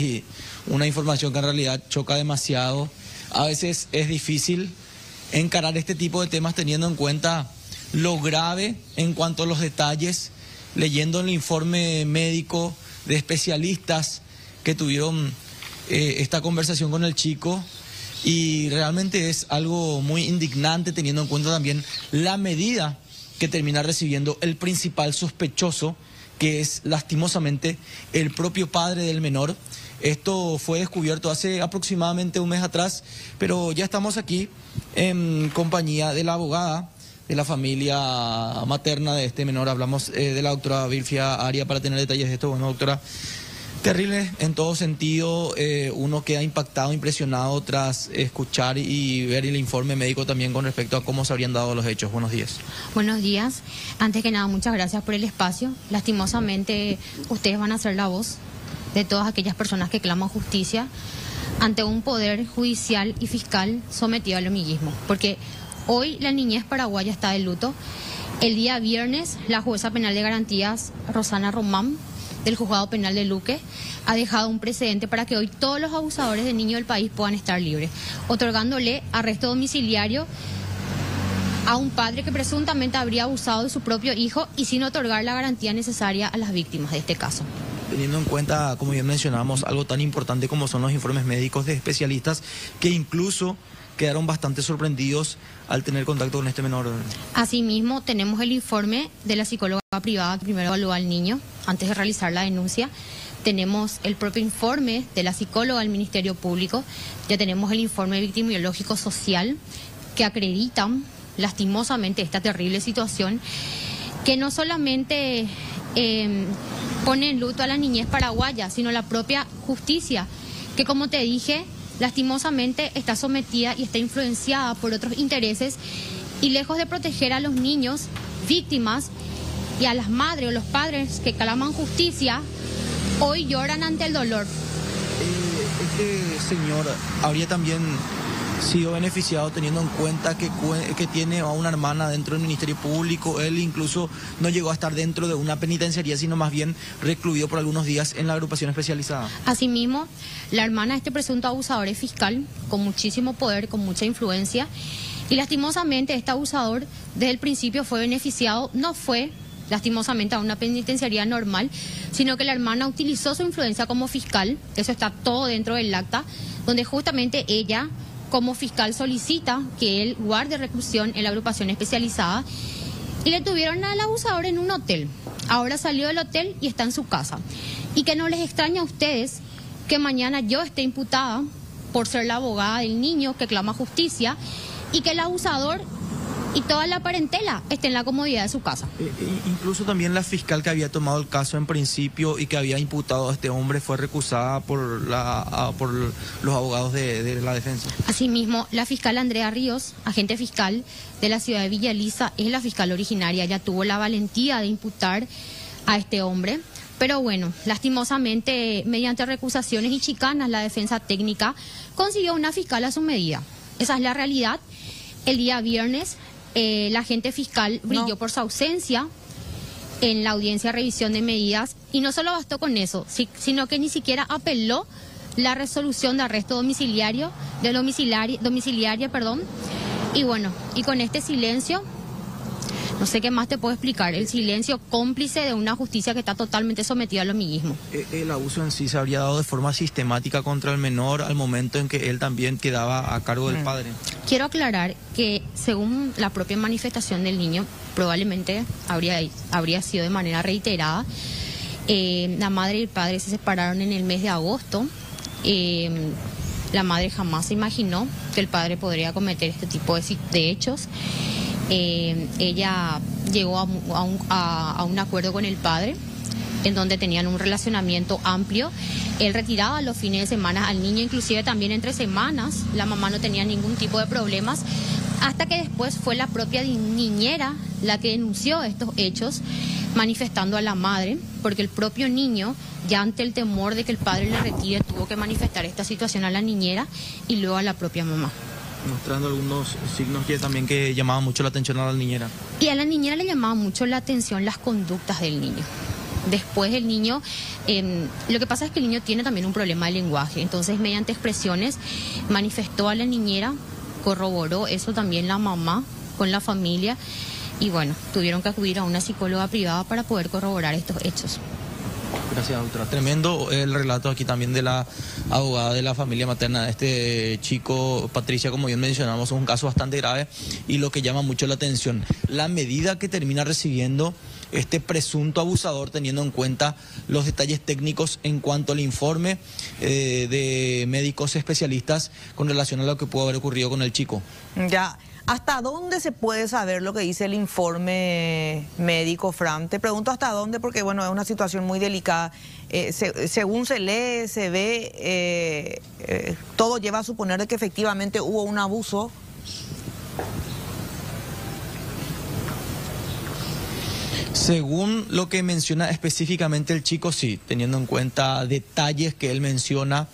y una información que en realidad choca demasiado. A veces es difícil encarar este tipo de temas teniendo en cuenta lo grave en cuanto a los detalles, leyendo el informe médico de especialistas que tuvieron esta conversación con el chico, y realmente es algo muy indignante teniendo en cuenta también la medida que termina recibiendo el principal sospechoso, que es lastimosamente el propio padre del menor. Esto fue descubierto hace aproximadamente un mes atrás, pero ya estamos aquí en compañía de la abogada de la familia materna de este menor. Hablamos de la doctora Vilfia Aria para tener detalles de esto. Bueno, doctora, terrible en todo sentido. Uno queda impactado, impresionado tras escuchar y ver el informe médico también con respecto a cómo se habrían dado los hechos. Buenos días. Buenos días. Antes que nada, muchas gracias por el espacio. Lastimosamente, ustedes van a ser la voz de todas aquellas personas que claman justicia ante un poder judicial y fiscal sometido al homillismo. Porque hoy la niñez paraguaya está de luto. El día viernes, la jueza penal de garantías, Rosana Román, del Juzgado Penal de Luque, ha dejado un precedente para que hoy todos los abusadores de niños del país puedan estar libres, otorgándole arresto domiciliario a un padre que presuntamente habría abusado de su propio hijo y sin otorgar la garantía necesaria a las víctimas de este caso. Teniendo en cuenta, como bien mencionamos, algo tan importante como son los informes médicos de especialistas, que incluso quedaron bastante sorprendidos al tener contacto con este menor. Asimismo, tenemos el informe de la psicóloga privada que primero evaluó al niño antes de realizar la denuncia. Tenemos el propio informe de la psicóloga del Ministerio Público. Ya tenemos el informe victimológico social que acreditan lastimosamente esta terrible situación, que no solamente pone en luto a la niñez paraguaya, sino la propia justicia, que, como te dije, lastimosamente está sometida y está influenciada por otros intereses, y lejos de proteger a los niños víctimas y a las madres o los padres que claman justicia, hoy lloran ante el dolor. Este señor habría también sido beneficiado teniendo en cuenta que tiene a una hermana dentro del Ministerio Público. Él incluso no llegó a estar dentro de una penitenciaría, sino más bien recluido por algunos días en la agrupación especializada. Asimismo, la hermana de este presunto abusador es fiscal, con muchísimo poder, con mucha influencia, y lastimosamente este abusador desde el principio fue beneficiado, no fue lastimosamente a una penitenciaría normal, sino que la hermana utilizó su influencia como fiscal. Eso está todo dentro del acta, donde justamente ella, como fiscal, solicita que él guarde reclusión en la agrupación especializada, y le tuvieron al abusador en un hotel. Ahora salió del hotel y está en su casa. Y que no les extraña a ustedes que mañana yo esté imputada por ser la abogada del niño que clama justicia, y que el abusador y toda la parentela esté en la comodidad de su casa. Incluso también la fiscal que había tomado el caso en principio y que había imputado a este hombre fue recusada por los abogados de la defensa. Asimismo, la fiscal Andrea Ríos, agente fiscal de la ciudad de Villa Elisa, es la fiscal originaria. Ella tuvo la valentía de imputar a este hombre. Pero bueno, lastimosamente, mediante recusaciones y chicanas, la defensa técnica consiguió una fiscal a su medida. Esa es la realidad. El día viernes, la agente fiscal brilló por su ausencia en la audiencia de revisión de medidas, y no solo bastó con eso, sino que ni siquiera apeló la resolución de arresto domiciliaria, y bueno, y con este silencio, no sé qué más te puedo explicar, el silencio cómplice de una justicia que está totalmente sometida al homillismo. El abuso en sí se habría dado de forma sistemática contra el menor al momento en que él también quedaba a cargo del padre. Quiero aclarar que, según la propia manifestación del niño, probablemente habría sido de manera reiterada. La madre y el padre se separaron en el mes de agosto. La madre jamás se imaginó que el padre podría cometer este tipo de hechos. Ella llegó a un acuerdo con el padre, en donde tenían un relacionamiento amplio. Él retiraba los fines de semana al niño, inclusive también entre semanas. La mamá no tenía ningún tipo de problemas, hasta que después fue la propia niñera la que denunció estos hechos, manifestando a la madre, porque el propio niño, ya ante el temor de que el padre le retire, tuvo que manifestar esta situación a la niñera y luego a la propia mamá. Mostrando algunos signos que llamaban mucho la atención a la niñera. Y a la niñera le llamaba mucho la atención las conductas del niño. Después el niño, lo que pasa es que el niño tiene también un problema de lenguaje, entonces mediante expresiones manifestó a la niñera, corroboró eso también la mamá con la familia y bueno, tuvieron que acudir a una psicóloga privada para poder corroborar estos hechos. Gracias, doctora. Tremendo el relato aquí también de la abogada de la familia materna de este chico, Patricia, como bien mencionamos, es un caso bastante grave y lo que llama mucho la atención, la medida que termina recibiendo este presunto abusador, teniendo en cuenta los detalles técnicos en cuanto al informe de médicos especialistas con relación a lo que pudo haber ocurrido con el chico. Ya. ¿Hasta dónde se puede saber lo que dice el informe médico, Fran? Te pregunto hasta dónde porque, bueno, es una situación muy delicada. Según se lee, se ve, todo lleva a suponer de que efectivamente hubo un abuso. Según lo que menciona específicamente el chico, sí, teniendo en cuenta detalles que él menciona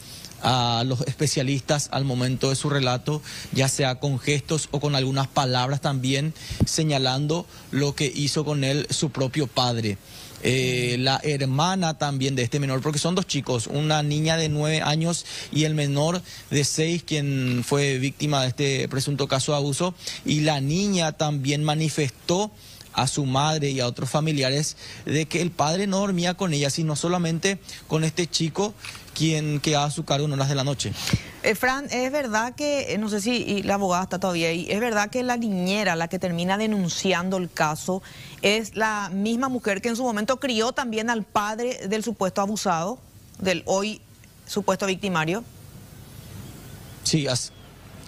a los especialistas al momento de su relato, ya sea con gestos o con algunas palabras también, señalando lo que hizo con él su propio padre. La hermana también de este menor, porque son dos chicos, una niña de 9 años y el menor de 6, quien fue víctima de este presunto caso de abuso, y la niña también manifestó a su madre y a otros familiares de que el padre no dormía con ella, sino solamente con este chico, quien quedaba a su cargo en horas de la noche. Fran, es verdad que, no sé si la abogada está todavía ahí, es verdad que la niñera, la que termina denunciando el caso, es la misma mujer que en su momento crió también al padre del supuesto abusado, del hoy supuesto victimario. Sí,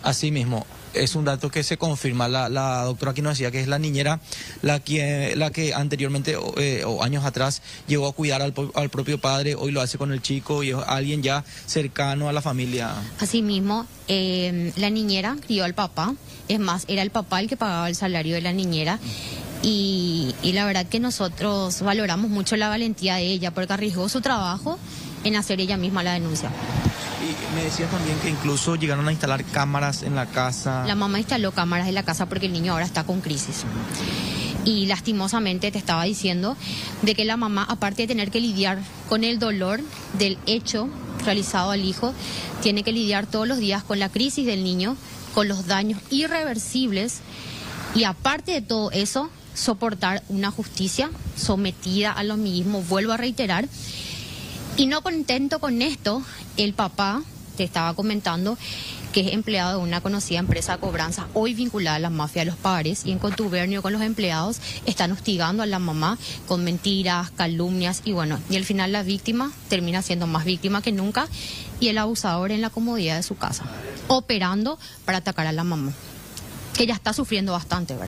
así mismo. Es un dato que se confirma. La doctora aquí nos decía que es la niñera la que anteriormente o años atrás llegó a cuidar al propio padre, hoy lo hace con el chico y es alguien ya cercano a la familia. Asimismo, la niñera crió al papá, es más, era el papá el que pagaba el salario de la niñera. Y la verdad que nosotros valoramos mucho la valentía de ella porque arriesgó su trabajo en hacer ella misma la denuncia. Y me decías también que incluso llegaron a instalar cámaras en la casa. La mamá instaló cámaras en la casa porque el niño ahora está con crisis. Y lastimosamente te estaba diciendo de que la mamá, aparte de tener que lidiar con el dolor del hecho realizado al hijo, tiene que lidiar todos los días con la crisis del niño, con los daños irreversibles y aparte de todo eso, soportar una justicia sometida al homicidio, vuelvo a reiterar. Y no contento con esto, el papá, te estaba comentando, que es empleado de una conocida empresa de cobranza, hoy vinculada a la mafia de los Pagarés, y en contubernio con los empleados están hostigando a la mamá con mentiras, calumnias, y bueno, y al final la víctima termina siendo más víctima que nunca, y el abusador en la comodidad de su casa, operando para atacar a la mamá, que ya está sufriendo bastante, ¿verdad?